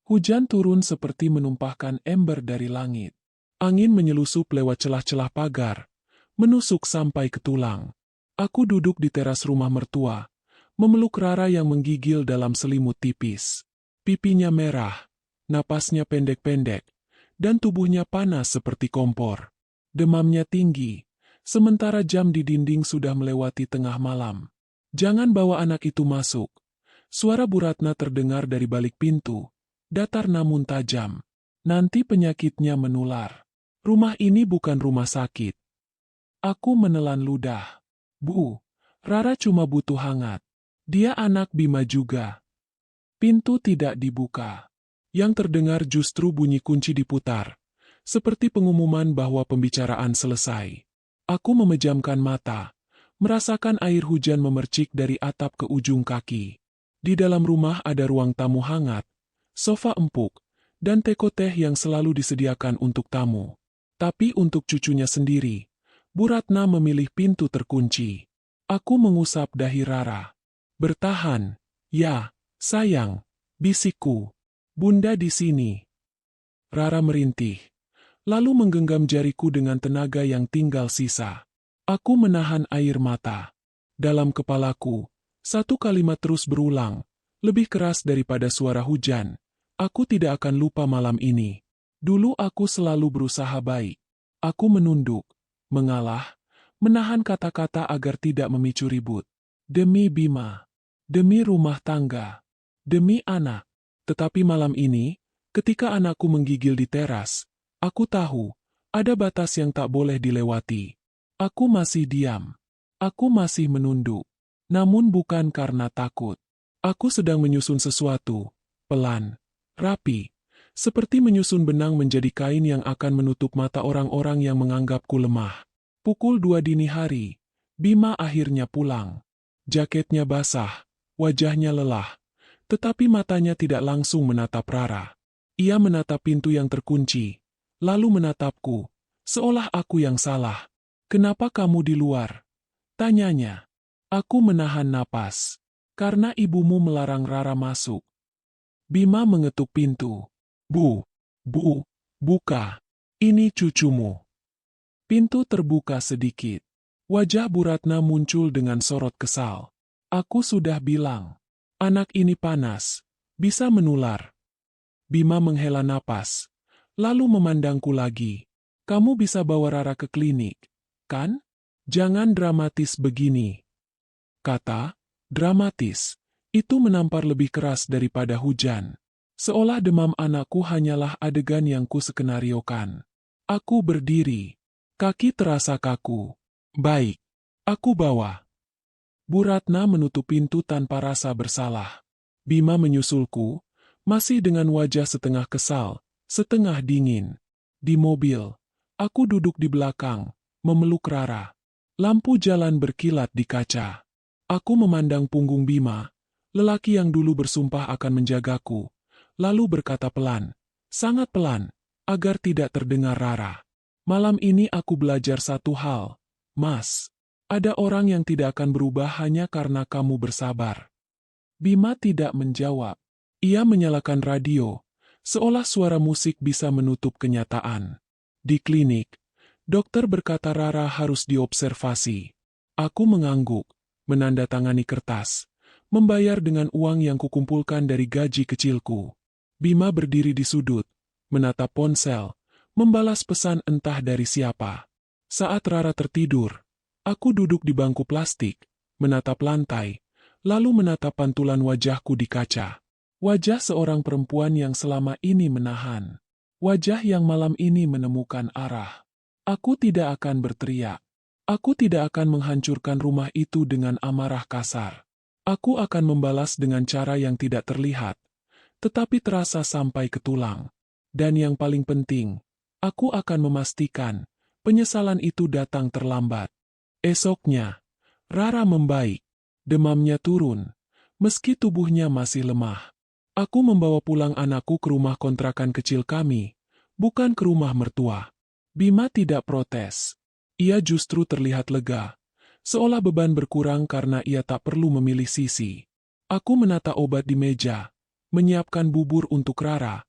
Hujan turun seperti menumpahkan ember dari langit. Angin menyelusup lewat celah-celah pagar, menusuk sampai ke tulang. Aku duduk di teras rumah mertua, memeluk Rara yang menggigil dalam selimut tipis. Pipinya merah, napasnya pendek-pendek, dan tubuhnya panas seperti kompor. Demamnya tinggi, sementara jam di dinding sudah melewati tengah malam. "Jangan bawa anak itu masuk." Suara Bu Ratna terdengar dari balik pintu, datar namun tajam. "Nanti penyakitnya menular. Rumah ini bukan rumah sakit." Aku menelan ludah. "Bu, Rara cuma butuh hangat. Dia anak Bima juga." Pintu tidak dibuka. Yang terdengar justru bunyi kunci diputar, seperti pengumuman bahwa pembicaraan selesai. Aku memejamkan mata, merasakan air hujan memercik dari atap ke ujung kaki. Di dalam rumah ada ruang tamu hangat, sofa empuk, dan teko teh yang selalu disediakan untuk tamu. Tapi untuk cucunya sendiri, Bu Ratna memilih pintu terkunci. Aku mengusap dahi Rara. "Bertahan, ya, sayang," bisikku. "Bunda di sini." Rara merintih, lalu menggenggam jariku dengan tenaga yang tinggal sisa. Aku menahan air mata. Dalam kepalaku, satu kalimat terus berulang, lebih keras daripada suara hujan. "Aku tidak akan lupa malam ini." Dulu aku selalu berusaha baik. Aku menunduk, mengalah, menahan kata-kata agar tidak memicu ribut. Demi Bima, demi rumah tangga, demi anak. Tetapi malam ini, ketika anakku menggigil di teras, aku tahu, ada batas yang tak boleh dilewati. Aku masih diam. Aku masih menunduk. Namun bukan karena takut. Aku sedang menyusun sesuatu, pelan, rapi, seperti menyusun benang menjadi kain yang akan menutup mata orang-orang yang menganggapku lemah. Pukul 2 dini hari, Bima akhirnya pulang. Jaketnya basah, wajahnya lelah, tetapi matanya tidak langsung menatap Rara. Ia menatap pintu yang terkunci, lalu menatapku, seolah aku yang salah. "Kenapa kamu di luar?" tanyanya. Aku menahan napas. "Karena ibumu melarang Rara masuk." Bima mengetuk pintu. Bu, buka. Ini cucumu." Pintu terbuka sedikit. Wajah Bu Ratna muncul dengan sorot kesal. "Aku sudah bilang. Anak ini panas, bisa menular." Bima menghela napas, lalu memandangku lagi. "Kamu bisa bawa Rara ke klinik, kan? Jangan dramatis begini." Kata, dramatis, itu menampar lebih keras daripada hujan. Seolah demam anakku hanyalah adegan yang kuskenariokan. Aku berdiri, kaki terasa kaku. "Baik, aku bawa." Bu Ratna menutup pintu tanpa rasa bersalah. Bima menyusulku, masih dengan wajah setengah kesal, setengah dingin. Di mobil, aku duduk di belakang, memeluk Rara. Lampu jalan berkilat di kaca. Aku memandang punggung Bima, lelaki yang dulu bersumpah akan menjagaku, lalu berkata pelan, sangat pelan, agar tidak terdengar Rara. "Malam ini aku belajar satu hal, Mas. Ada orang yang tidak akan berubah hanya karena kamu bersabar." Bima tidak menjawab. Ia menyalakan radio, seolah suara musik bisa menutup kenyataan. Di klinik, dokter berkata Rara harus diobservasi. Aku mengangguk, menandatangani kertas, membayar dengan uang yang kukumpulkan dari gaji kecilku. Bima berdiri di sudut, menatap ponsel, membalas pesan entah dari siapa. Saat Rara tertidur, aku duduk di bangku plastik, menatap lantai, lalu menatap pantulan wajahku di kaca. Wajah seorang perempuan yang selama ini menahan. Wajah yang malam ini menemukan arah. Aku tidak akan berteriak. Aku tidak akan menghancurkan rumah itu dengan amarah kasar. Aku akan membalas dengan cara yang tidak terlihat, tetapi terasa sampai ke tulang. Dan yang paling penting, aku akan memastikan penyesalan itu datang terlambat. Esoknya, Rara membaik. Demamnya turun, meski tubuhnya masih lemah. Aku membawa pulang anakku ke rumah kontrakan kecil kami, bukan ke rumah mertua. Bima tidak protes. Ia justru terlihat lega, seolah beban berkurang karena ia tak perlu memilih sisi. Aku menata obat di meja, menyiapkan bubur untuk Rara,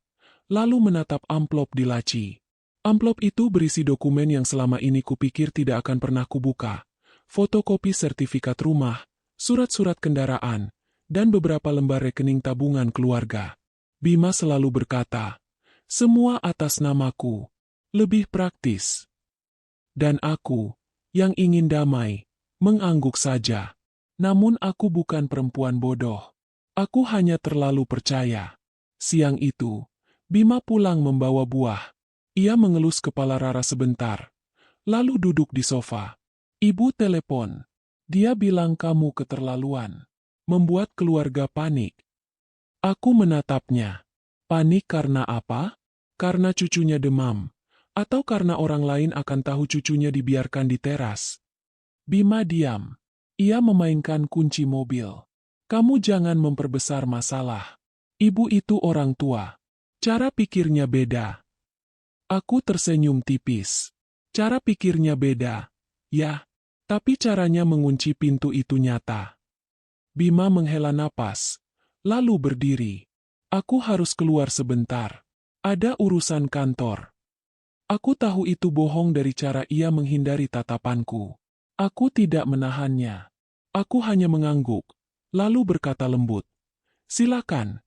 lalu menatap amplop di laci. Amplop itu berisi dokumen yang selama ini kupikir tidak akan pernah kubuka. Fotokopi sertifikat rumah, surat-surat kendaraan, dan beberapa lembar rekening tabungan keluarga. Bima selalu berkata, semua atas namaku. Lebih praktis. Dan aku, yang ingin damai, mengangguk saja. Namun aku bukan perempuan bodoh. Aku hanya terlalu percaya. Siang itu, Bima pulang membawa buah. Ia mengelus kepala Rara sebentar, lalu duduk di sofa. Ibu telepon. Dia bilang kamu keterlaluan. Membuat keluarga panik. Aku menatapnya. Panik karena apa? Karena cucunya demam. Atau karena orang lain akan tahu cucunya dibiarkan di teras. Bima diam. Ia memainkan kunci mobil. Kamu jangan memperbesar masalah. Ibu itu orang tua. Cara pikirnya beda. Aku tersenyum tipis. Cara pikirnya beda. Ya, tapi caranya mengunci pintu itu nyata. Bima menghela napas, lalu berdiri. Aku harus keluar sebentar. Ada urusan kantor. Aku tahu itu bohong dari cara ia menghindari tatapanku. Aku tidak menahannya. Aku hanya mengangguk, lalu berkata lembut. Silakan.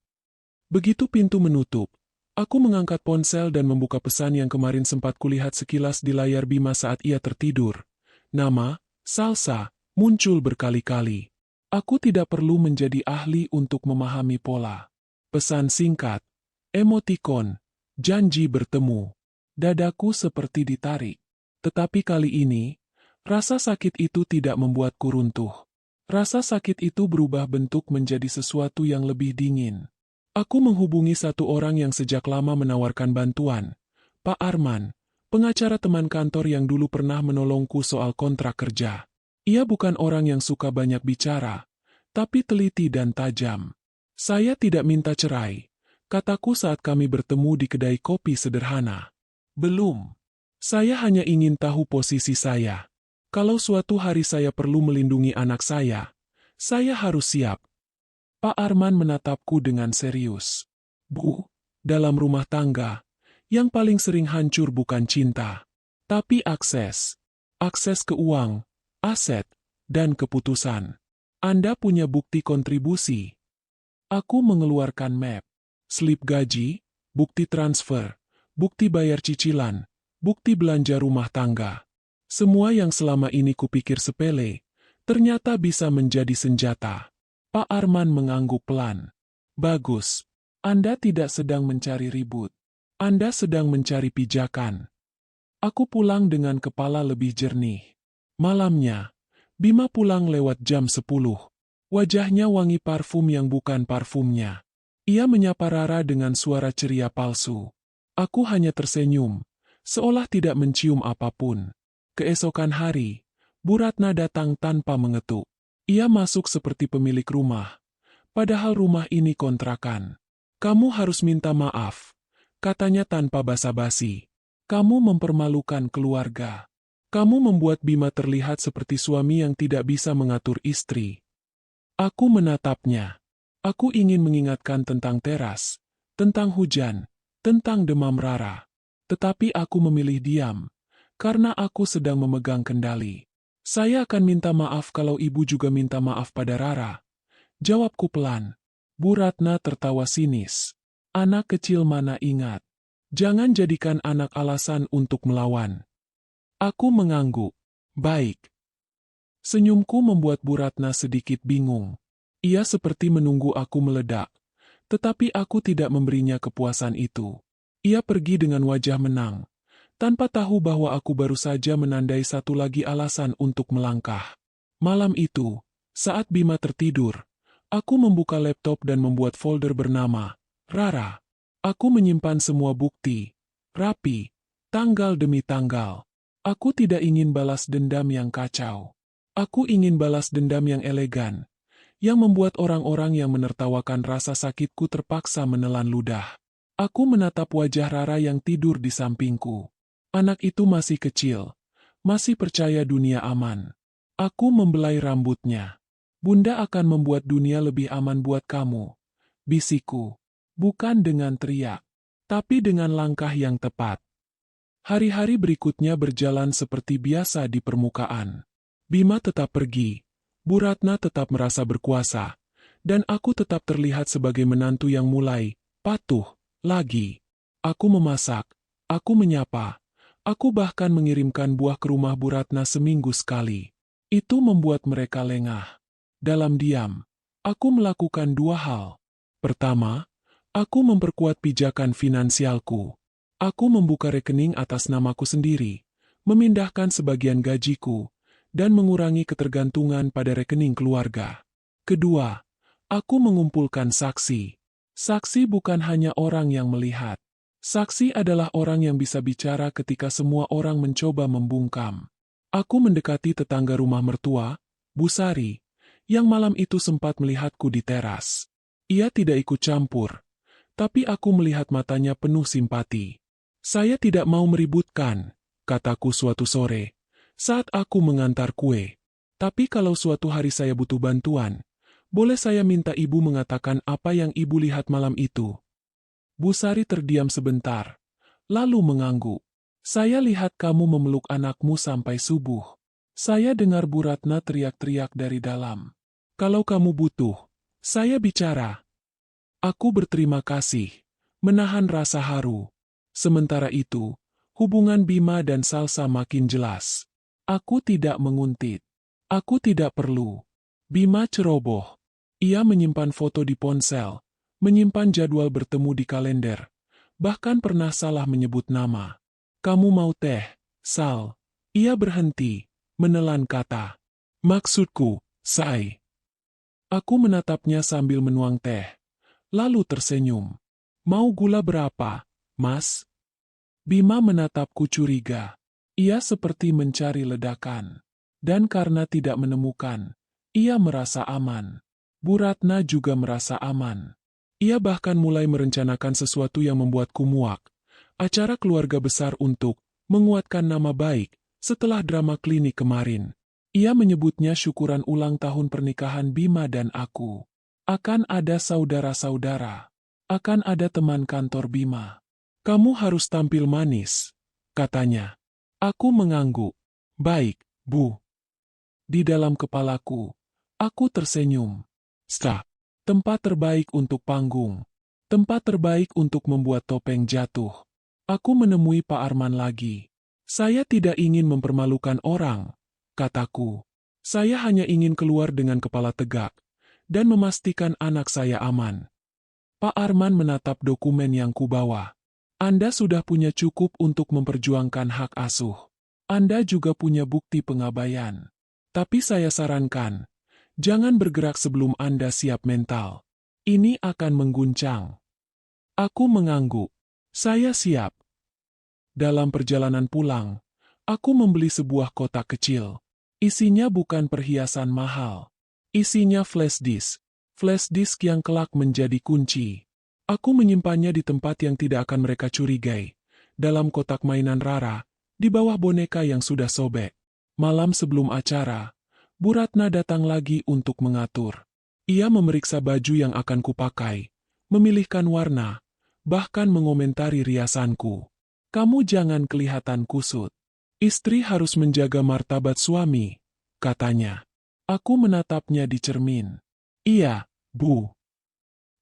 Begitu pintu menutup, aku mengangkat ponsel dan membuka pesan yang kemarin sempat kulihat sekilas di layar Bima saat ia tertidur. Nama, Salsa, muncul berkali-kali. Aku tidak perlu menjadi ahli untuk memahami pola. Pesan singkat, emotikon, janji bertemu. Dadaku seperti ditarik. Tetapi kali ini, rasa sakit itu tidak membuatku runtuh. Rasa sakit itu berubah bentuk menjadi sesuatu yang lebih dingin. Aku menghubungi satu orang yang sejak lama menawarkan bantuan. Pak Arman, pengacara teman kantor yang dulu pernah menolongku soal kontrak kerja. Ia bukan orang yang suka banyak bicara, tapi teliti dan tajam. Saya tidak minta cerai, kataku saat kami bertemu di kedai kopi sederhana. Belum. Saya hanya ingin tahu posisi saya. Kalau suatu hari saya perlu melindungi anak saya harus siap. Pak Arman menatapku dengan serius. Bu, dalam rumah tangga, yang paling sering hancur bukan cinta, tapi akses. Akses ke uang, aset, dan keputusan. Anda punya bukti kontribusi. Aku mengeluarkan map, slip gaji, bukti transfer, bukti bayar cicilan, bukti belanja rumah tangga. Semua yang selama ini kupikir sepele, ternyata bisa menjadi senjata. Pak Arman mengangguk pelan. Bagus. Anda tidak sedang mencari ribut. Anda sedang mencari pijakan. Aku pulang dengan kepala lebih jernih. Malamnya, Bima pulang lewat jam 10. Wajahnya wangi parfum yang bukan parfumnya. Ia menyapa Rara dengan suara ceria palsu. Aku hanya tersenyum, seolah tidak mencium apapun. Keesokan hari, Bu Ratna datang tanpa mengetuk. Ia masuk seperti pemilik rumah. Padahal rumah ini kontrakan. Kamu harus minta maaf, katanya tanpa basa-basi. Kamu mempermalukan keluarga. Kamu membuat Bima terlihat seperti suami yang tidak bisa mengatur istri. Aku menatapnya. Aku ingin mengingatkan tentang teras, tentang hujan, tentang demam Rara. Tetapi aku memilih diam. Karena aku sedang memegang kendali. Saya akan minta maaf kalau ibu juga minta maaf pada Rara. Jawabku pelan. Bu Ratna tertawa sinis. Anak kecil mana ingat. Jangan jadikan anak alasan untuk melawan. Aku mengangguk. Baik. Senyumku membuat Bu Ratna sedikit bingung. Ia seperti menunggu aku meledak. Tetapi aku tidak memberinya kepuasan itu. Ia pergi dengan wajah menang. Tanpa tahu bahwa aku baru saja menandai satu lagi alasan untuk melangkah. Malam itu, saat Bima tertidur, aku membuka laptop dan membuat folder bernama Rara. Aku menyimpan semua bukti, rapi, tanggal demi tanggal. Aku tidak ingin balas dendam yang kacau. Aku ingin balas dendam yang elegan, yang membuat orang-orang yang menertawakan rasa sakitku terpaksa menelan ludah. Aku menatap wajah Rara yang tidur di sampingku. Anak itu masih kecil, masih percaya dunia aman. Aku membelai rambutnya. Bunda akan membuat dunia lebih aman buat kamu, bisikku. Bukan dengan teriak, tapi dengan langkah yang tepat. Hari-hari berikutnya berjalan seperti biasa di permukaan. Bima tetap pergi, Bu Ratna tetap merasa berkuasa, dan aku tetap terlihat sebagai menantu yang mulai patuh lagi. Aku memasak, aku menyapa, aku bahkan mengirimkan buah ke rumah Bu Ratna seminggu sekali. Itu membuat mereka lengah. Dalam diam, aku melakukan dua hal. Pertama, aku memperkuat pijakan finansialku. Aku membuka rekening atas namaku sendiri, memindahkan sebagian gajiku, dan mengurangi ketergantungan pada rekening keluarga. Kedua, aku mengumpulkan saksi. Saksi bukan hanya orang yang melihat. Saksi adalah orang yang bisa bicara ketika semua orang mencoba membungkam. Aku mendekati tetangga rumah mertua, Bu Sari, yang malam itu sempat melihatku di teras. Ia tidak ikut campur, tapi aku melihat matanya penuh simpati. Saya tidak mau meributkan, kataku suatu sore, saat aku mengantar kue. Tapi kalau suatu hari saya butuh bantuan, boleh saya minta ibu mengatakan apa yang ibu lihat malam itu? Bu Sari terdiam sebentar, lalu mengangguk. Saya lihat kamu memeluk anakmu sampai subuh. Saya dengar Bu Ratna teriak-teriak dari dalam. Kalau kamu butuh, saya bicara. Aku berterima kasih, menahan rasa haru. Sementara itu, hubungan Bima dan Salsa makin jelas. Aku tidak menguntit. Aku tidak perlu. Bima ceroboh. Ia menyimpan foto di ponsel, menyimpan jadwal bertemu di kalender, bahkan pernah salah menyebut nama. Kamu mau teh, Sal? Ia berhenti, menelan kata. Maksudku, Sai. Aku menatapnya sambil menuang teh, lalu tersenyum. Mau gula berapa, Mas? Bima menatapku curiga. Ia seperti mencari ledakan. Dan karena tidak menemukan, ia merasa aman. Bu Ratna juga merasa aman. Ia bahkan mulai merencanakan sesuatu yang membuatku muak. Acara keluarga besar untuk menguatkan nama baik setelah drama klinik kemarin. Ia menyebutnya syukuran ulang tahun pernikahan Bima dan aku. Akan ada saudara-saudara. Akan ada teman kantor Bima. Kamu harus tampil manis, katanya. Aku mengangguk. Baik, Bu. Di dalam kepalaku, aku tersenyum. Tempat terbaik untuk panggung. Tempat terbaik untuk membuat topeng jatuh. Aku menemui Pak Arman lagi. Saya tidak ingin mempermalukan orang, kataku. Saya hanya ingin keluar dengan kepala tegak dan memastikan anak saya aman. Pak Arman menatap dokumen yang kubawa. Anda sudah punya cukup untuk memperjuangkan hak asuh. Anda juga punya bukti pengabaian. Tapi saya sarankan, jangan bergerak sebelum Anda siap mental. Ini akan mengguncang. Aku mengangguk. Saya siap. Dalam perjalanan pulang, aku membeli sebuah kotak kecil. Isinya bukan perhiasan mahal. Isinya flash disk. Flash disk yang kelak menjadi kunci. Aku menyimpannya di tempat yang tidak akan mereka curigai. Dalam kotak mainan Rara, di bawah boneka yang sudah sobek. Malam sebelum acara, Bu Ratna datang lagi untuk mengatur. Ia memeriksa baju yang akan kupakai, memilihkan warna, bahkan mengomentari riasanku. Kamu jangan kelihatan kusut. Istri harus menjaga martabat suami, katanya. Aku menatapnya di cermin. Iya, Bu.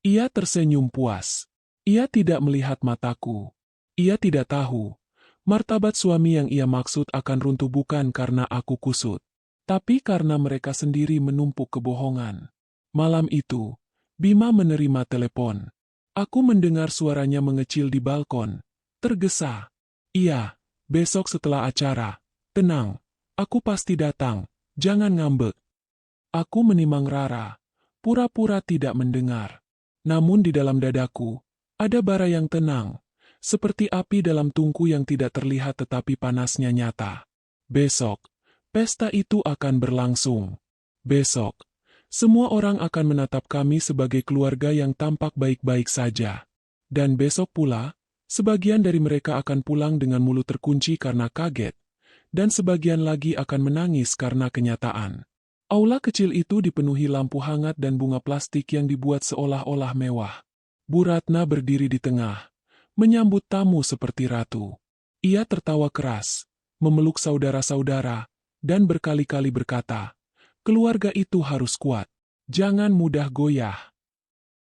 Ia tersenyum puas. Ia tidak melihat mataku. Ia tidak tahu. Martabat suami yang ia maksud akan runtuh bukan karena aku kusut, tapi karena mereka sendiri menumpuk kebohongan. Malam itu, Bima menerima telepon. Aku mendengar suaranya mengecil di balkon. Tergesa. Iya, besok setelah acara. Tenang, aku pasti datang. Jangan ngambek. Aku menimang Rara. Pura-pura tidak mendengar. Namun di dalam dadaku, ada bara yang tenang. Seperti api dalam tungku yang tidak terlihat tetapi panasnya nyata. Besok, pesta itu akan berlangsung. Besok, semua orang akan menatap kami sebagai keluarga yang tampak baik-baik saja. Dan besok pula, sebagian dari mereka akan pulang dengan mulut terkunci karena kaget, dan sebagian lagi akan menangis karena kenyataan. Aula kecil itu dipenuhi lampu hangat dan bunga plastik yang dibuat seolah-olah mewah. Bu Ratna berdiri di tengah, menyambut tamu seperti ratu. Ia tertawa keras, memeluk saudara-saudara, dan berkali-kali berkata, "Keluarga itu harus kuat. Jangan mudah goyah."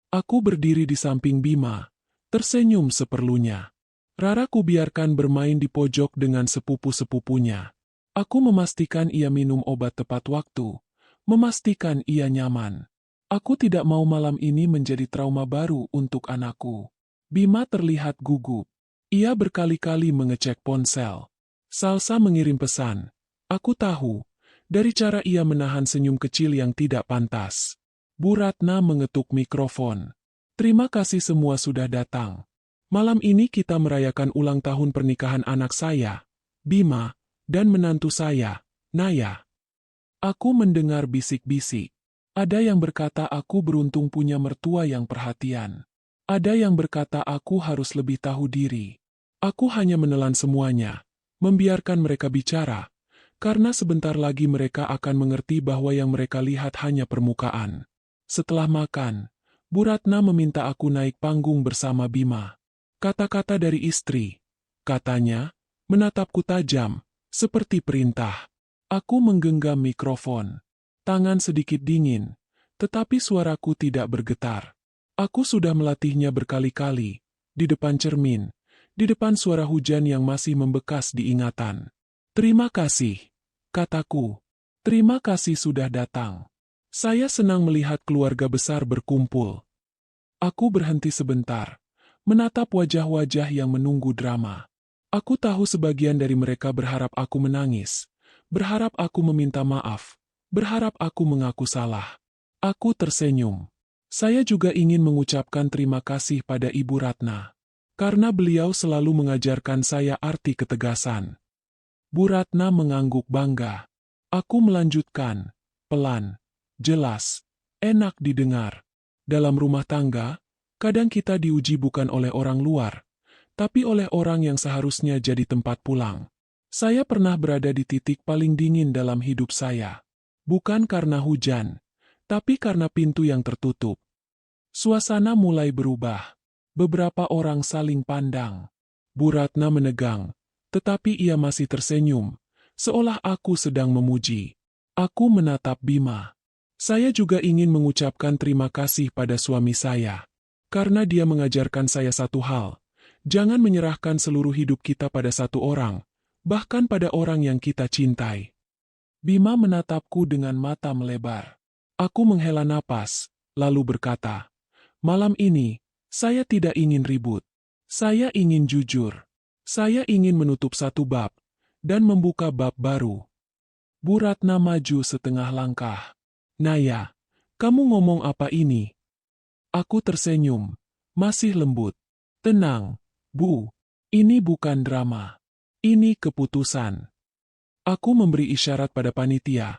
Aku berdiri di samping Bima, tersenyum seperlunya. Rara kubiarkan bermain di pojok dengan sepupu-sepupunya. Aku memastikan ia minum obat tepat waktu, memastikan ia nyaman. Aku tidak mau malam ini menjadi trauma baru untuk anakku. Bima terlihat gugup. Ia berkali-kali mengecek ponsel. Salsa mengirim pesan. Aku tahu, dari cara ia menahan senyum kecil yang tidak pantas. Bu Ratna mengetuk mikrofon. "Terima kasih semua sudah datang. Malam ini kita merayakan ulang tahun pernikahan anak saya, Bima, dan menantu saya, Naya." Aku mendengar bisik-bisik. Ada yang berkata aku beruntung punya mertua yang perhatian. Ada yang berkata aku harus lebih tahu diri. Aku hanya menelan semuanya, membiarkan mereka bicara, karena sebentar lagi mereka akan mengerti bahwa yang mereka lihat hanya permukaan. Setelah makan, Bu Ratna meminta aku naik panggung bersama Bima. Kata-kata dari istri, katanya, menatapku tajam, seperti perintah. Aku menggenggam mikrofon. Tangan sedikit dingin, tetapi suaraku tidak bergetar. Aku sudah melatihnya berkali-kali, di depan cermin, di depan suara hujan yang masih membekas di ingatan. "Terima kasih," kataku. "Terima kasih sudah datang. Saya senang melihat keluarga besar berkumpul." Aku berhenti sebentar, menatap wajah-wajah yang menunggu drama. Aku tahu sebagian dari mereka berharap aku menangis, berharap aku meminta maaf, berharap aku mengaku salah. Aku tersenyum. Saya juga ingin mengucapkan terima kasih pada Ibu Ratna, karena beliau selalu mengajarkan saya arti ketegasan. Bu Ratna mengangguk bangga. Aku melanjutkan, pelan, jelas, enak didengar. Dalam rumah tangga, kadang kita diuji bukan oleh orang luar, tapi oleh orang yang seharusnya jadi tempat pulang. Saya pernah berada di titik paling dingin dalam hidup saya. Bukan karena hujan, tapi karena pintu yang tertutup. Suasana mulai berubah. Beberapa orang saling pandang. Bu Ratna menegang, tetapi ia masih tersenyum, seolah aku sedang memuji. Aku menatap Bima. Saya juga ingin mengucapkan terima kasih pada suami saya, karena dia mengajarkan saya satu hal. Jangan menyerahkan seluruh hidup kita pada satu orang, bahkan pada orang yang kita cintai. Bima menatapku dengan mata melebar. Aku menghela napas, lalu berkata, "Malam ini, saya tidak ingin ribut. Saya ingin jujur. Saya ingin menutup satu bab, dan membuka bab baru." Bu Ratna maju setengah langkah. "Naya, kamu ngomong apa ini?" Aku tersenyum, masih lembut. "Tenang, Bu. Ini bukan drama. Ini keputusan." Aku memberi isyarat pada panitia,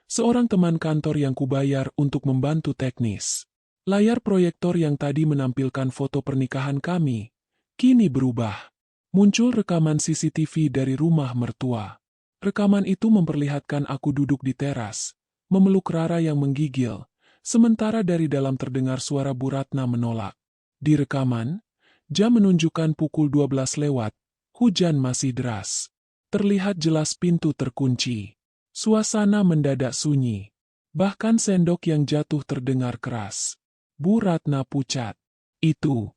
seorang teman kantor yang kubayar untuk membantu teknis. Layar proyektor yang tadi menampilkan foto pernikahan kami, kini berubah. Muncul rekaman CCTV dari rumah mertua. Rekaman itu memperlihatkan aku duduk di teras, memeluk Rara yang menggigil, sementara dari dalam terdengar suara Bu Ratna menolak. Di rekaman, jam menunjukkan pukul 12 lewat, hujan masih deras. Terlihat jelas pintu terkunci. Suasana mendadak sunyi. Bahkan sendok yang jatuh terdengar keras. Bu Ratna pucat. Itu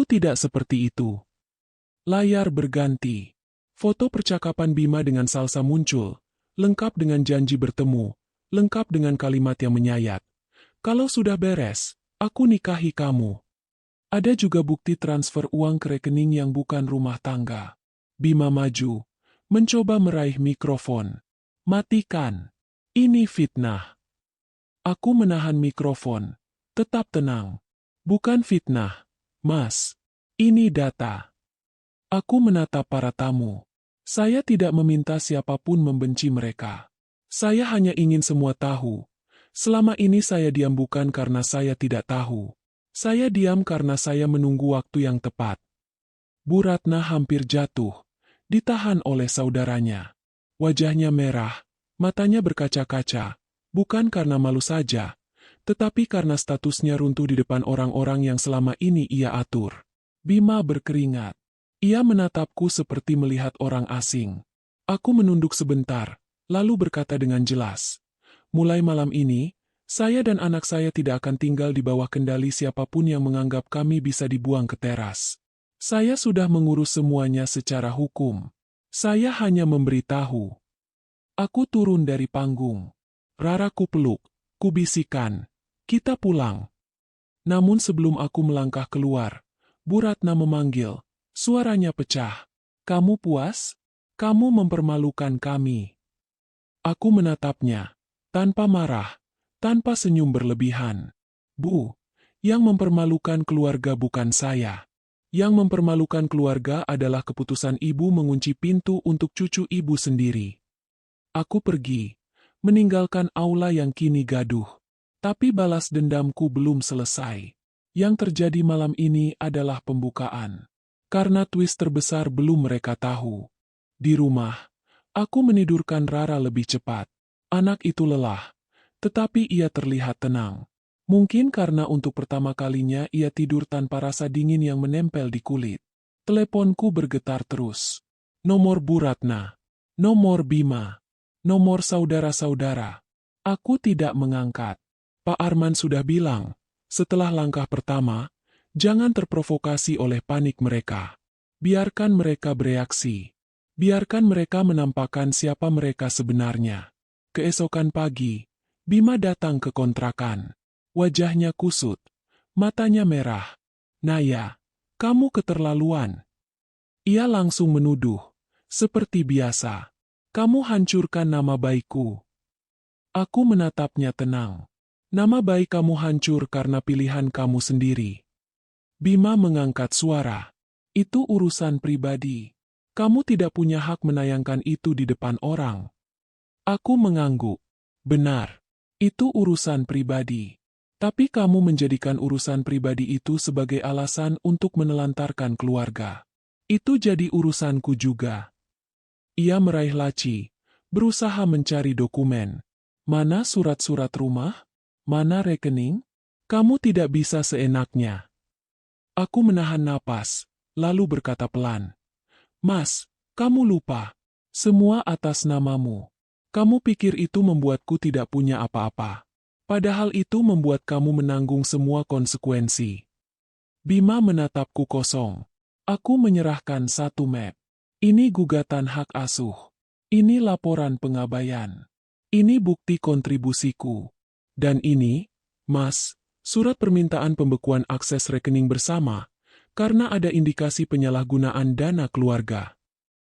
tidak seperti itu." Layar berganti. Foto percakapan Bima dengan Salsa muncul, lengkap dengan janji bertemu, lengkap dengan kalimat yang menyayat. "Kalau sudah beres, aku nikahi kamu." Ada juga bukti transfer uang ke rekening yang bukan rumah tangga. Bima maju, mencoba meraih mikrofon. "Matikan. Ini fitnah." Aku menahan mikrofon. "Tetap tenang. Bukan fitnah, Mas. Ini data." Aku menatap para tamu. Saya tidak meminta siapapun membenci mereka. Saya hanya ingin semua tahu. Selama ini saya diam bukan karena saya tidak tahu. Saya diam karena saya menunggu waktu yang tepat. Bu Ratna hampir jatuh, ditahan oleh saudaranya. Wajahnya merah, matanya berkaca-kaca, bukan karena malu saja, Tetapi karena statusnya runtuh di depan orang-orang yang selama ini ia atur, Bima berkeringat. Ia menatapku seperti melihat orang asing. Aku menunduk sebentar, lalu berkata dengan jelas, "Mulai malam ini, saya dan anak saya tidak akan tinggal di bawah kendali siapapun yang menganggap kami bisa dibuang ke teras. Saya sudah mengurus semuanya secara hukum. Saya hanya memberitahu." Aku turun dari panggung. Rara ku peluk, ku bisikan, "Kita pulang." Namun sebelum aku melangkah keluar, Bu Ratna memanggil, suaranya pecah. "Kamu puas? Kamu mempermalukan kami." Aku menatapnya, tanpa marah, tanpa senyum berlebihan. "Bu, yang mempermalukan keluarga bukan saya. Yang mempermalukan keluarga adalah keputusan ibu mengunci pintu untuk cucu ibu sendiri." Aku pergi, meninggalkan aula yang kini gaduh. Tapi balas dendamku belum selesai. Yang terjadi malam ini adalah pembukaan. Karena twist terbesar belum mereka tahu. Di rumah, aku menidurkan Rara lebih cepat. Anak itu lelah, tetapi ia terlihat tenang. Mungkin karena untuk pertama kalinya ia tidur tanpa rasa dingin yang menempel di kulit. Teleponku bergetar terus. Nomor Bu Ratna, nomor Bima, nomor saudara-saudara. Aku tidak mengangkat. Pak Arman sudah bilang, setelah langkah pertama, jangan terprovokasi oleh panik mereka. Biarkan mereka bereaksi. Biarkan mereka menampakkan siapa mereka sebenarnya. Keesokan pagi, Bima datang ke kontrakan. Wajahnya kusut, matanya merah. "Naya, kamu keterlaluan." Ia langsung menuduh, seperti biasa. "Kamu hancurkan nama baikku." Aku menatapnya tenang. "Nama baik kamu hancur karena pilihan kamu sendiri." Bima mengangkat suara. "Itu urusan pribadi. Kamu tidak punya hak menayangkan itu di depan orang." Aku mengangguk. "Benar. Itu urusan pribadi. Tapi kamu menjadikan urusan pribadi itu sebagai alasan untuk menelantarkan keluarga. Itu jadi urusanku juga." Ia meraih laci, berusaha mencari dokumen. "Mana surat-surat rumah? Mana rekening? Kamu tidak bisa seenaknya." Aku menahan napas, lalu berkata pelan, "Mas, kamu lupa. Semua atas namamu. Kamu pikir itu membuatku tidak punya apa-apa. Padahal itu membuat kamu menanggung semua konsekuensi." Bima menatapku kosong. Aku menyerahkan satu map. "Ini gugatan hak asuh. Ini laporan pengabaian. Ini bukti kontribusiku. Dan ini, Mas, surat permintaan pembekuan akses rekening bersama, karena ada indikasi penyalahgunaan dana keluarga."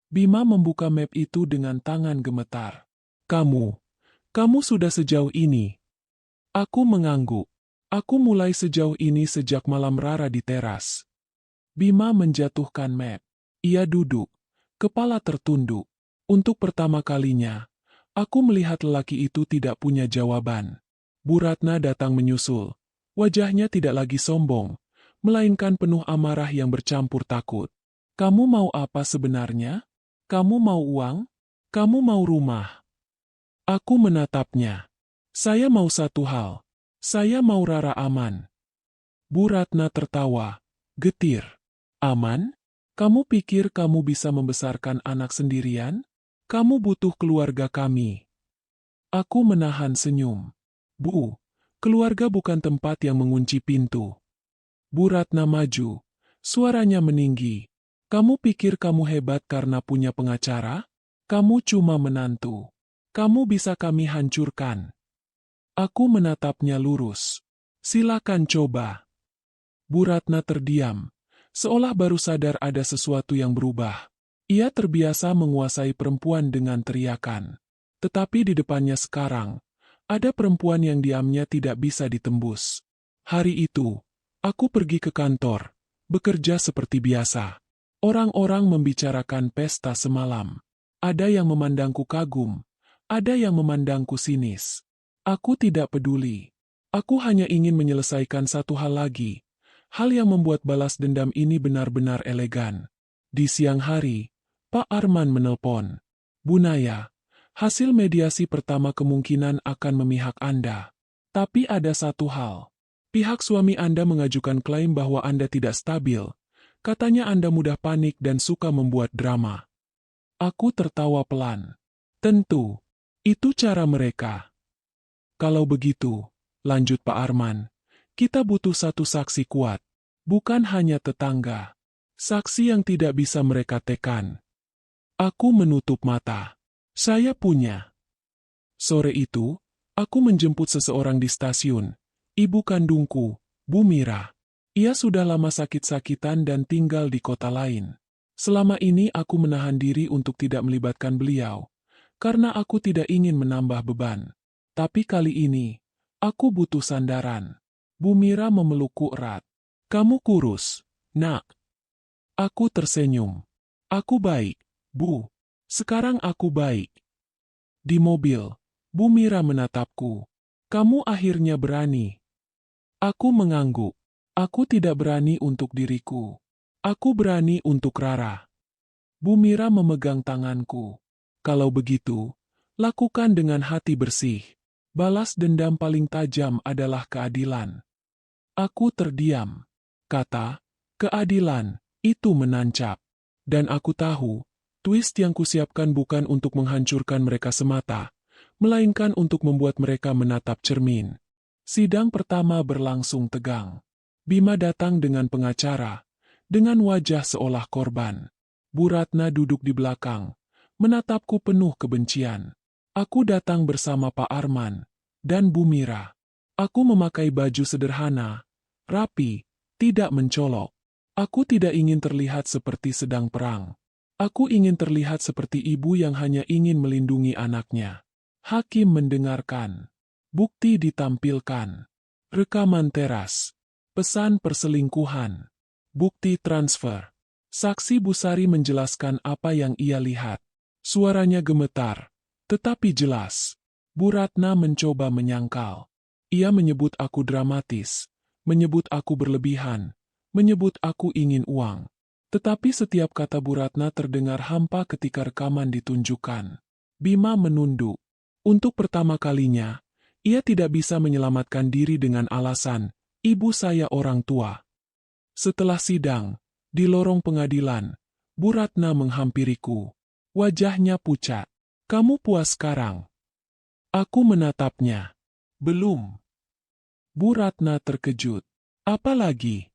Bima membuka map itu dengan tangan gemetar. Kamu sudah sejauh ini." Aku mengangguk. "Aku mulai sejauh ini sejak malam Rara di teras." Bima menjatuhkan map. Ia duduk, kepala tertunduk. Untuk pertama kalinya, aku melihat lelaki itu tidak punya jawaban. Bu Ratna datang menyusul. Wajahnya tidak lagi sombong, melainkan penuh amarah yang bercampur takut. "Kamu mau apa sebenarnya? Kamu mau uang? Kamu mau rumah?" Aku menatapnya. "Saya mau satu hal. Saya mau Rara aman." Bu Ratna tertawa, getir. "Aman? Kamu pikir kamu bisa membesarkan anak sendirian? Kamu butuh keluarga kami." Aku menahan senyum. "Bu, keluarga bukan tempat yang mengunci pintu." Bu Ratna maju, suaranya meninggi. "Kamu pikir kamu hebat karena punya pengacara? Kamu cuma menantu. Kamu bisa kami hancurkan." Aku menatapnya lurus. "Silakan coba." Bu Ratna terdiam, seolah baru sadar ada sesuatu yang berubah. Ia terbiasa menguasai perempuan dengan teriakan. Tetapi di depannya sekarang, ada perempuan yang diamnya tidak bisa ditembus. Hari itu, aku pergi ke kantor, bekerja seperti biasa. Orang-orang membicarakan pesta semalam. Ada yang memandangku kagum, ada yang memandangku sinis. Aku tidak peduli. Aku hanya ingin menyelesaikan satu hal lagi. Hal yang membuat balas dendam ini benar-benar elegan. Di siang hari, Pak Arman menelpon. "Bu Naya, hasil mediasi pertama kemungkinan akan memihak Anda." Tapi ada satu hal. Pihak suami Anda mengajukan klaim bahwa Anda tidak stabil. Katanya Anda mudah panik dan suka membuat drama. Aku tertawa pelan. Tentu, itu cara mereka. Kalau begitu, lanjut Pak Arman, kita butuh satu saksi kuat. Bukan hanya tetangga. Saksi yang tidak bisa mereka tekan. Aku menutup mata. Saya punya. Sore itu, aku menjemput seseorang di stasiun. Ibu kandungku, Bu Mira. Ia sudah lama sakit-sakitan dan tinggal di kota lain. Selama ini aku menahan diri untuk tidak melibatkan beliau, karena aku tidak ingin menambah beban. Tapi kali ini, aku butuh sandaran. Bu Mira memelukku erat. Kamu kurus, nak. Aku tersenyum. Aku baik, Bu. Sekarang aku baik. Di mobil, Bu Mira menatapku. Kamu akhirnya berani. Aku mengangguk. Aku tidak berani untuk diriku. Aku berani untuk Rara. Bu Mira memegang tanganku. Kalau begitu, lakukan dengan hati bersih. Balas dendam paling tajam adalah keadilan. Aku terdiam. Kata, keadilan, itu menancap. Dan aku tahu, twist yang kusiapkan bukan untuk menghancurkan mereka semata, melainkan untuk membuat mereka menatap cermin. Sidang pertama berlangsung tegang. Bima datang dengan pengacara, dengan wajah seolah korban. Bu Ratna duduk di belakang, menatapku penuh kebencian. Aku datang bersama Pak Arman dan Bu Mira. Aku memakai baju sederhana, rapi, tidak mencolok. Aku tidak ingin terlihat seperti sedang perang. Aku ingin terlihat seperti ibu yang hanya ingin melindungi anaknya. Hakim mendengarkan. Bukti ditampilkan. Rekaman teras. Pesan perselingkuhan. Bukti transfer. Saksi Busari menjelaskan apa yang ia lihat. Suaranya gemetar, tetapi jelas. Bu Ratna mencoba menyangkal. Ia menyebut aku dramatis, menyebut aku berlebihan, menyebut aku ingin uang. Tetapi setiap kata Bu Ratna terdengar hampa ketika rekaman ditunjukkan. Bima menunduk. Untuk pertama kalinya, ia tidak bisa menyelamatkan diri dengan alasan, ibu saya orang tua. Setelah sidang, di lorong pengadilan, Bu Ratna menghampiriku. Wajahnya pucat. Kamu puas sekarang? Aku menatapnya. Belum. Bu Ratna terkejut. Apa lagi?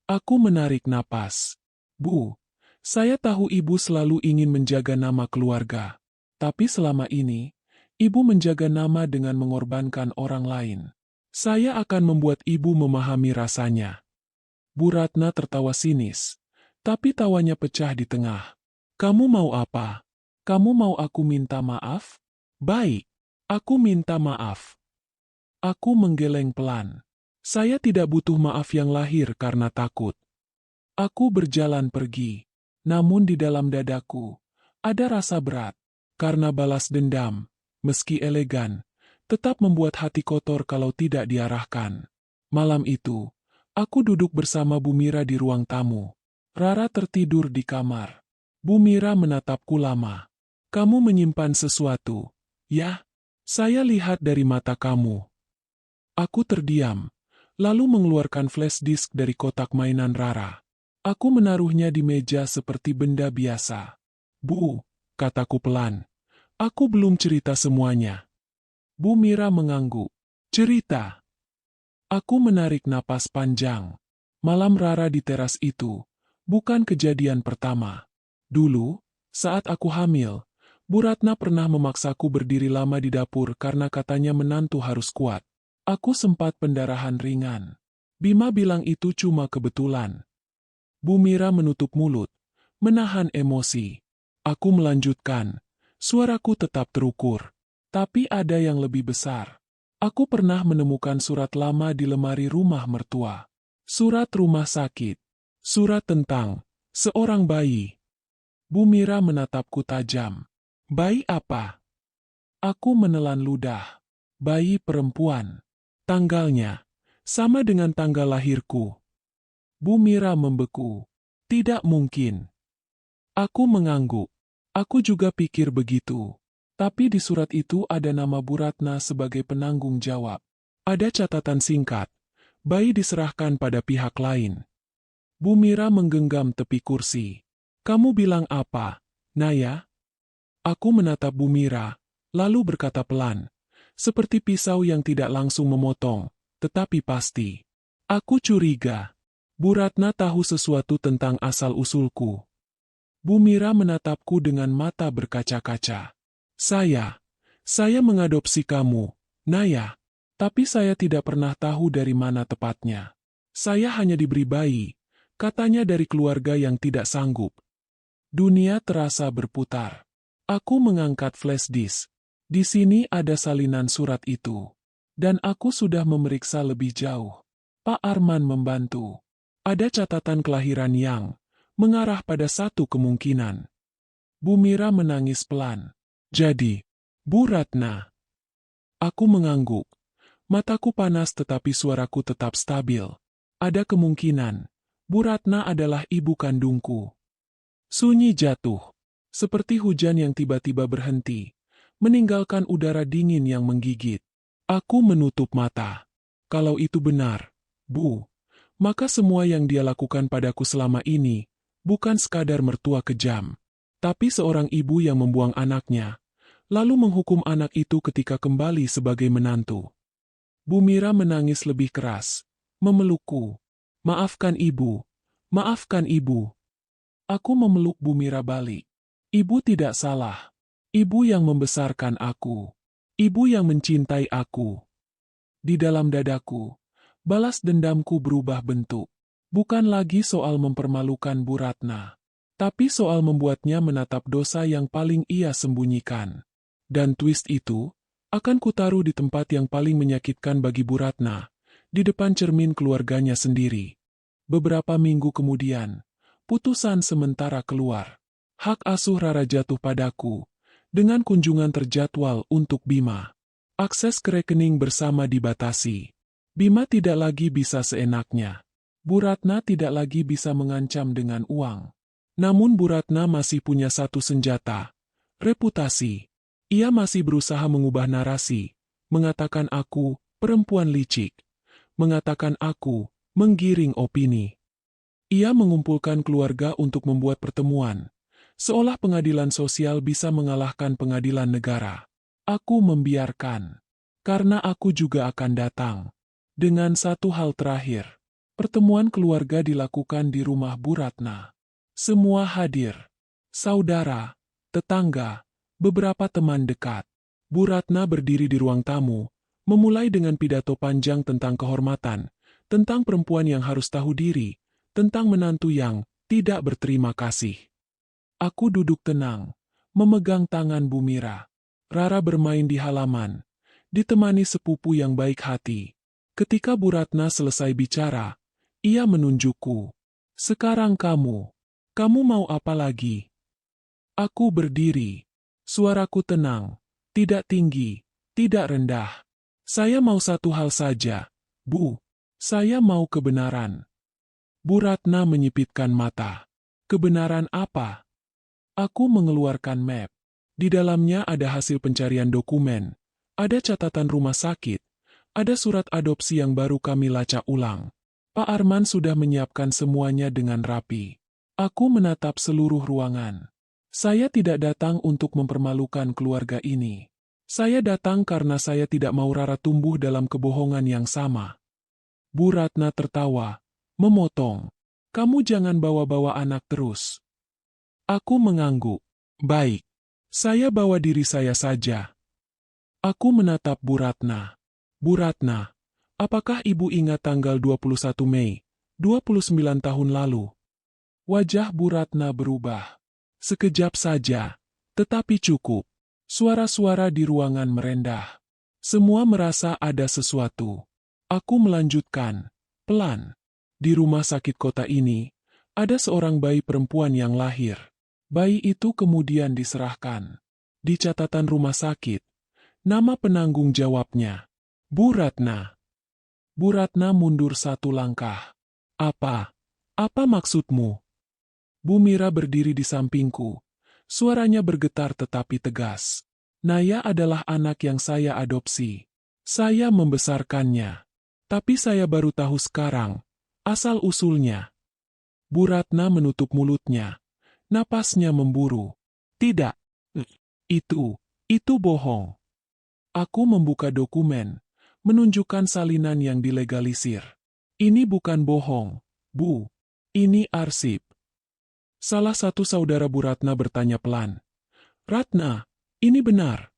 Aku menarik napas. Bu, saya tahu ibu selalu ingin menjaga nama keluarga. Tapi selama ini, ibu menjaga nama dengan mengorbankan orang lain. Saya akan membuat ibu memahami rasanya. Bu Ratna tertawa sinis. Tapi tawanya pecah di tengah. Kamu mau apa? Kamu mau aku minta maaf? Baik, aku minta maaf. Aku menggeleng pelan. Saya tidak butuh maaf yang lahir karena takut. Aku berjalan pergi. Namun di dalam dadaku, ada rasa berat. Karena balas dendam, meski elegan, tetap membuat hati kotor kalau tidak diarahkan. Malam itu, aku duduk bersama Bu Mira di ruang tamu. Rara tertidur di kamar. Bu Mira menatapku lama. Kamu menyimpan sesuatu. Ya, saya lihat dari mata kamu. Aku terdiam, lalu mengeluarkan flash disk dari kotak mainan Rara. Aku menaruhnya di meja seperti benda biasa. Bu, kataku pelan. Aku belum cerita semuanya. Bu Mira mengangguk. Cerita. Aku menarik napas panjang. Malam Rara di teras itu, bukan kejadian pertama. Dulu, saat aku hamil, Bu Ratna pernah memaksaku berdiri lama di dapur karena katanya menantu harus kuat. Aku sempat pendarahan ringan. Bima bilang itu cuma kebetulan. Bu Mira menutup mulut, menahan emosi. Aku melanjutkan. Suaraku tetap terukur. Tapi ada yang lebih besar. Aku pernah menemukan surat lama di lemari rumah mertua. Surat rumah sakit. Surat tentang seorang bayi. Bu Mira menatapku tajam. Bayi apa? Aku menelan ludah. Bayi perempuan. Tanggalnya sama dengan tanggal lahirku. Bu Mira membeku. Tidak mungkin. Aku mengangguk. Aku juga pikir begitu. Tapi di surat itu ada nama Bu Ratna sebagai penanggung jawab. Ada catatan singkat. Bayi diserahkan pada pihak lain. Bu Mira menggenggam tepi kursi. Kamu bilang apa, Naya? Aku menatap Bu Mira, lalu berkata pelan. Seperti pisau yang tidak langsung memotong, tetapi pasti. Aku curiga. Bu Ratna tahu sesuatu tentang asal-usulku. Bu Mira menatapku dengan mata berkaca-kaca. Saya mengadopsi kamu, Naya. Tapi saya tidak pernah tahu dari mana tepatnya. Saya hanya diberi bayi, katanya dari keluarga yang tidak sanggup. Dunia terasa berputar. Aku mengangkat flash disk. Di sini ada salinan surat itu. Dan aku sudah memeriksa lebih jauh. Pak Arman membantu. Ada catatan kelahiran yang mengarah pada satu kemungkinan. Bu Mira menangis pelan. Jadi, Bu Ratna. Aku mengangguk. Mataku panas tetapi suaraku tetap stabil. Ada kemungkinan. Bu Ratna adalah ibu kandungku. Sunyi jatuh. Seperti hujan yang tiba-tiba berhenti. Meninggalkan udara dingin yang menggigit. Aku menutup mata. Kalau itu benar, Bu, maka semua yang dia lakukan padaku selama ini, bukan sekadar mertua kejam, tapi seorang ibu yang membuang anaknya, lalu menghukum anak itu ketika kembali sebagai menantu. Bu Mira menangis lebih keras, memelukku. Maafkan ibu, maafkan ibu. Aku memeluk Bu Mira balik. Ibu tidak salah. Ibu yang membesarkan aku. Ibu yang mencintai aku. Di dalam dadaku, balas dendamku berubah bentuk. Bukan lagi soal mempermalukan Bu Ratna, tapi soal membuatnya menatap dosa yang paling ia sembunyikan. Dan twist itu akan kutaruh di tempat yang paling menyakitkan bagi Bu Ratna, di depan cermin keluarganya sendiri. Beberapa minggu kemudian, putusan sementara keluar. Hak asuh Rara jatuh padaku, dengan kunjungan terjadwal untuk Bima. Akses ke rekening bersama dibatasi. Bima tidak lagi bisa seenaknya. Bu Ratna tidak lagi bisa mengancam dengan uang. Namun Bu Ratna masih punya satu senjata, reputasi. Ia masih berusaha mengubah narasi, mengatakan aku, perempuan licik. Mengatakan aku, menggiring opini. Ia mengumpulkan keluarga untuk membuat pertemuan, seolah pengadilan sosial bisa mengalahkan pengadilan negara. Aku membiarkan, karena aku juga akan datang. Dengan satu hal terakhir, pertemuan keluarga dilakukan di rumah Bu Ratna. Semua hadir, saudara, tetangga, beberapa teman dekat. Bu Ratna berdiri di ruang tamu, memulai dengan pidato panjang tentang kehormatan, tentang perempuan yang harus tahu diri, tentang menantu yang tidak berterima kasih. Aku duduk tenang, memegang tangan Bu Mira. Rara bermain di halaman, ditemani sepupu yang baik hati. Ketika Bu Ratna selesai bicara, ia menunjukku. Sekarang kamu mau apa lagi? Aku berdiri. Suaraku tenang, tidak tinggi, tidak rendah. Saya mau satu hal saja, Bu. Saya mau kebenaran. Bu Ratna menyipitkan mata. Kebenaran apa? Aku mengeluarkan map. Di dalamnya ada hasil pencarian dokumen, ada catatan rumah sakit, ada surat adopsi yang baru kami lacak ulang. Pak Arman sudah menyiapkan semuanya dengan rapi. Aku menatap seluruh ruangan. Saya tidak datang untuk mempermalukan keluarga ini. Saya datang karena saya tidak mau Rara tumbuh dalam kebohongan yang sama. Bu Ratna tertawa, memotong. Kamu jangan bawa-bawa anak terus. Aku mengangguk. Baik. Saya bawa diri saya saja. Aku menatap Bu Ratna. Bu Ratna, apakah ibu ingat tanggal 21 Mei, 29 tahun lalu? Wajah Bu Ratna berubah. Sekejap saja, tetapi cukup. Suara-suara di ruangan merendah. Semua merasa ada sesuatu. Aku melanjutkan, pelan. Di rumah sakit kota ini, ada seorang bayi perempuan yang lahir. Bayi itu kemudian diserahkan. Di catatan rumah sakit, nama penanggung jawabnya, Bu Ratna. Bu Ratna mundur satu langkah. Apa maksudmu? Bu Mira berdiri di sampingku. Suaranya bergetar tetapi tegas. Naya adalah anak yang saya adopsi. Saya membesarkannya. Tapi saya baru tahu sekarang, asal-usulnya. Bu Ratna menutup mulutnya. Napasnya memburu. Tidak. Itu bohong. Aku membuka dokumen, menunjukkan salinan yang dilegalisir. Ini bukan bohong, Bu. Ini arsip. Salah satu saudara Bu Ratna bertanya pelan. Ratna, ini benar.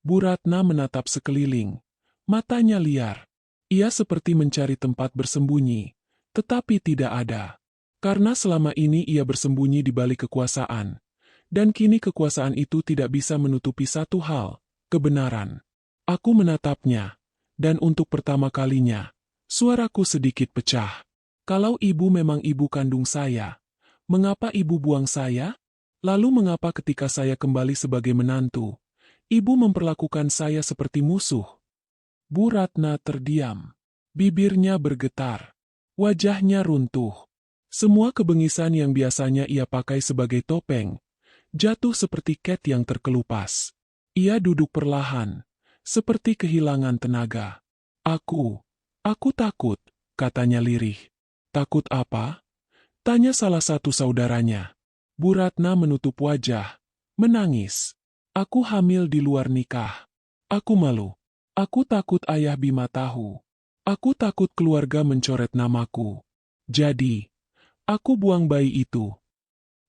Bu Ratna menatap sekeliling. Matanya liar. Ia seperti mencari tempat bersembunyi, tetapi tidak ada. Karena selama ini ia bersembunyi di balik kekuasaan. Dan kini kekuasaan itu tidak bisa menutupi satu hal, kebenaran. Aku menatapnya, dan untuk pertama kalinya, suaraku sedikit pecah. Kalau ibu memang ibu kandung saya, mengapa ibu buang saya? Lalu mengapa ketika saya kembali sebagai menantu, ibu memperlakukan saya seperti musuh? Bu Ratna terdiam. Bibirnya bergetar. Wajahnya runtuh. Semua kebengisan yang biasanya ia pakai sebagai topeng, jatuh seperti ket yang terkelupas. Ia duduk perlahan, seperti kehilangan tenaga. Aku takut, katanya lirih. Takut apa? Tanya salah satu saudaranya. Bu Ratna menutup wajah, menangis. Aku hamil di luar nikah. Aku malu. Aku takut ayah Bima tahu. Aku takut keluarga mencoret namaku. Jadi, aku buang bayi itu.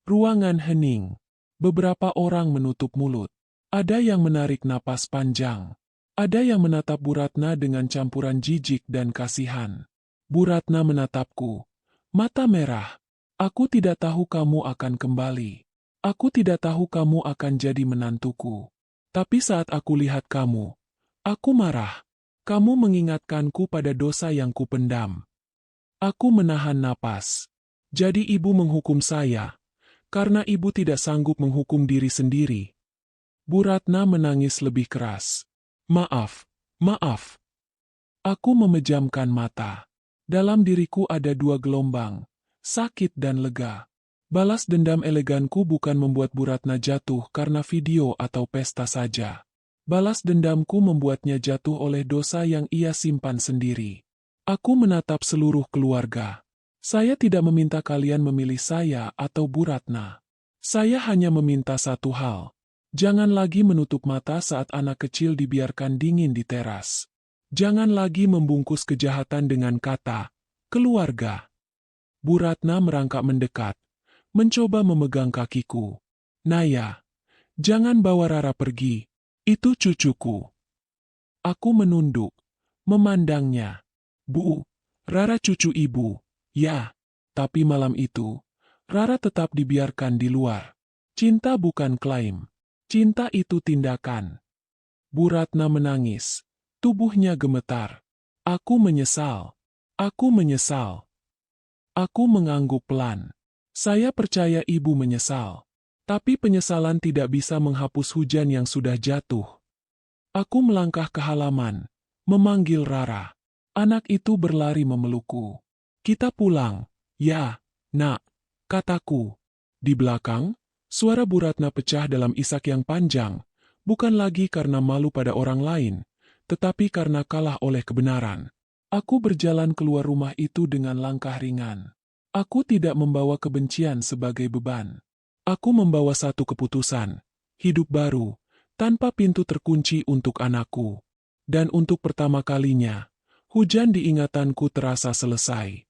Ruangan hening. Beberapa orang menutup mulut. Ada yang menarik napas panjang. Ada yang menatap Bu Ratna dengan campuran jijik dan kasihan. Bu Ratna menatapku. Mata merah. Aku tidak tahu kamu akan kembali. Aku tidak tahu kamu akan jadi menantuku. Tapi saat aku lihat kamu, aku marah. Kamu mengingatkanku pada dosa yang kupendam. Aku menahan napas. Jadi ibu menghukum saya. Karena ibu tidak sanggup menghukum diri sendiri. Bu Ratna menangis lebih keras. Maaf. Aku memejamkan mata. Dalam diriku ada dua gelombang, sakit dan lega. Balas dendam eleganku bukan membuat Bu Ratna jatuh karena video atau pesta saja. Balas dendamku membuatnya jatuh oleh dosa yang ia simpan sendiri. Aku menatap seluruh keluarga. Saya tidak meminta kalian memilih saya atau Bu Ratna. Saya hanya meminta satu hal. Jangan lagi menutup mata saat anak kecil dibiarkan dingin di teras. Jangan lagi membungkus kejahatan dengan kata, keluarga. Bu Ratna merangkak mendekat, mencoba memegang kakiku. Naya, jangan bawa Rara pergi. Itu cucuku. Aku menunduk, memandangnya. Bu, Rara cucu ibu. Ya, tapi malam itu, Rara tetap dibiarkan di luar. Cinta bukan klaim. Cinta itu tindakan. Bu Ratna menangis. Tubuhnya gemetar. Aku menyesal. Aku menyesal. Aku mengangguk pelan. Saya percaya ibu menyesal. Tapi penyesalan tidak bisa menghapus hujan yang sudah jatuh. Aku melangkah ke halaman, memanggil Rara. Anak itu berlari memelukku. Kita pulang. Ya, nak, kataku. Di belakang, suara Bu Ratna pecah dalam isak yang panjang, bukan lagi karena malu pada orang lain, tetapi karena kalah oleh kebenaran. Aku berjalan keluar rumah itu dengan langkah ringan. Aku tidak membawa kebencian sebagai beban. Aku membawa satu keputusan, hidup baru, tanpa pintu terkunci untuk anakku. Dan untuk pertama kalinya, hujan di ingatanku terasa selesai.